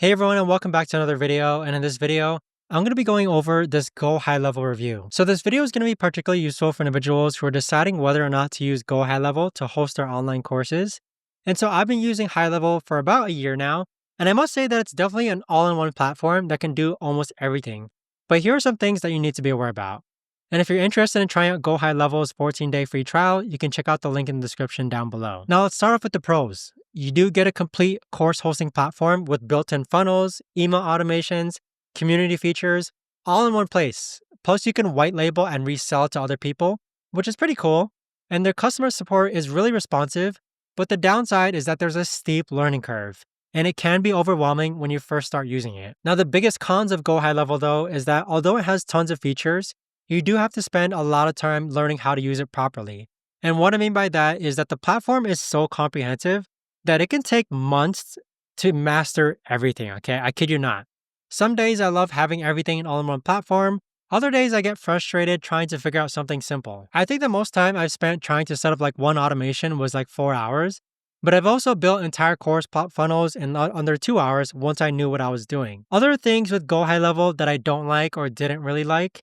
Hey everyone, and welcome back to another video. And in this video, I'm going to be going over this GoHighLevel review. So this video is going to be particularly useful for individuals who are deciding whether or not to use GoHighLevel to host their online courses. And so I've been using HighLevel for about a year now, and I must say that it's definitely an all-in-one platform that can do almost everything. But here are some things that you need to be aware about. And if you're interested in trying out GoHighLevel's 14-day free trial, you can check out the link in the description down below. Now let's start off with the pros. You do get a complete course hosting platform with built-in funnels, email automations, community features, all in one place. Plus, you can white label and resell it to other people, which is pretty cool. And their customer support is really responsive, but the downside is that there's a steep learning curve, and it can be overwhelming when you first start using it. Now, the biggest cons of GoHighLevel though is that although it has tons of features, you do have to spend a lot of time learning how to use it properly. And what I mean by that is that the platform is so comprehensive that it can take months to master everything, okay? I kid you not. Some days I love having everything in all-in-one platform. Other days I get frustrated trying to figure out something simple. I think the most time I've spent trying to set up like one automation was like 4 hours, but I've also built entire course funnels in under 2 hours once I knew what I was doing. Other things with GoHighLevel that I don't like or didn't really like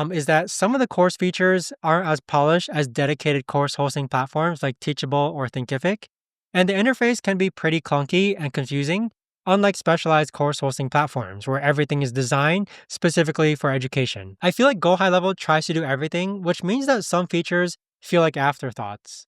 is that some of the course features aren't as polished as dedicated course hosting platforms like Teachable or Thinkific. And the interface can be pretty clunky and confusing, unlike specialized course hosting platforms where everything is designed specifically for education. I feel like GoHighLevel tries to do everything, which means that some features feel like afterthoughts.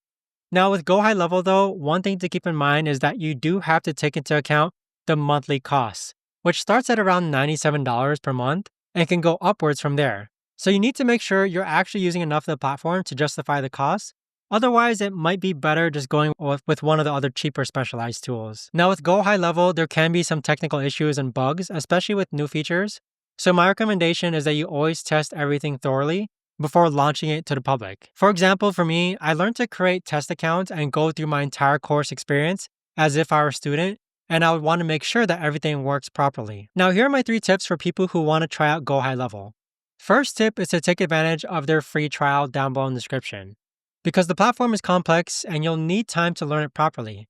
Now with GoHighLevel though, one thing to keep in mind is that you do have to take into account the monthly costs, which starts at around $97 per month and can go upwards from there. So you need to make sure you're actually using enough of the platform to justify the cost. Otherwise, it might be better just going with one of the other cheaper specialized tools. Now with GoHighLevel, there can be some technical issues and bugs, especially with new features. So my recommendation is that you always test everything thoroughly before launching it to the public. For example, for me, I learned to create test accounts and go through my entire course experience as if I were a student, and I would want to make sure that everything works properly. Now here are my 3 tips for people who want to try out GoHighLevel. First tip is to take advantage of their free trial down below in the description, because the platform is complex and you'll need time to learn it properly.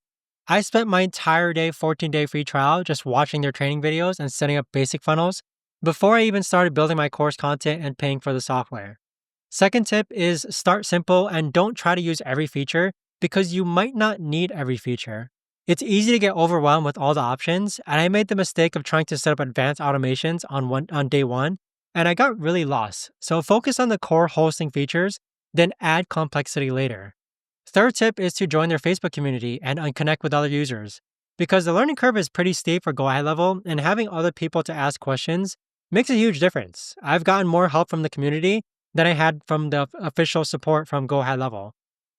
I spent my entire 14-day free trial just watching their training videos and setting up basic funnels before I even started building my course content and paying for the software. Second tip is start simple and don't try to use every feature because you might not need every feature. It's easy to get overwhelmed with all the options, and I made the mistake of trying to set up advanced automations on day one, and I got really lost. So focus on the core hosting features, then add complexity later. Third tip is to join their Facebook community and connect with other users, because the learning curve is pretty steep for GoHighLevel, and having other people to ask questions makes a huge difference. I've gotten more help from the community than I had from the official support from GoHighLevel.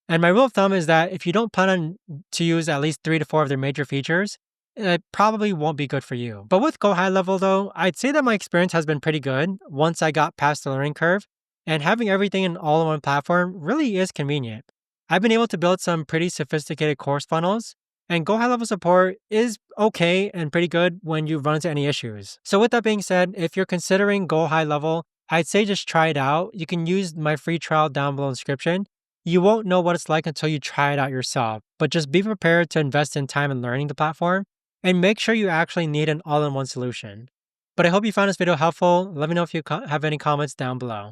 And my rule of thumb is that if you don't plan on to use at least 3 to 4 of their major features, it probably won't be good for you. But with GoHighLevel though, I'd say that my experience has been pretty good once I got past the learning curve, and having everything in all-in-one platform really is convenient. I've been able to build some pretty sophisticated course funnels, and GoHighLevel support is okay and pretty good when you run into any issues. So with that being said, if you're considering GoHighLevel, I'd say just try it out. You can use my free trial down below in the description. You won't know what it's like until you try it out yourself, but just be prepared to invest in time in learning the platform and make sure you actually need an all-in-one solution. But I hope you found this video helpful. Let me know if you have any comments down below.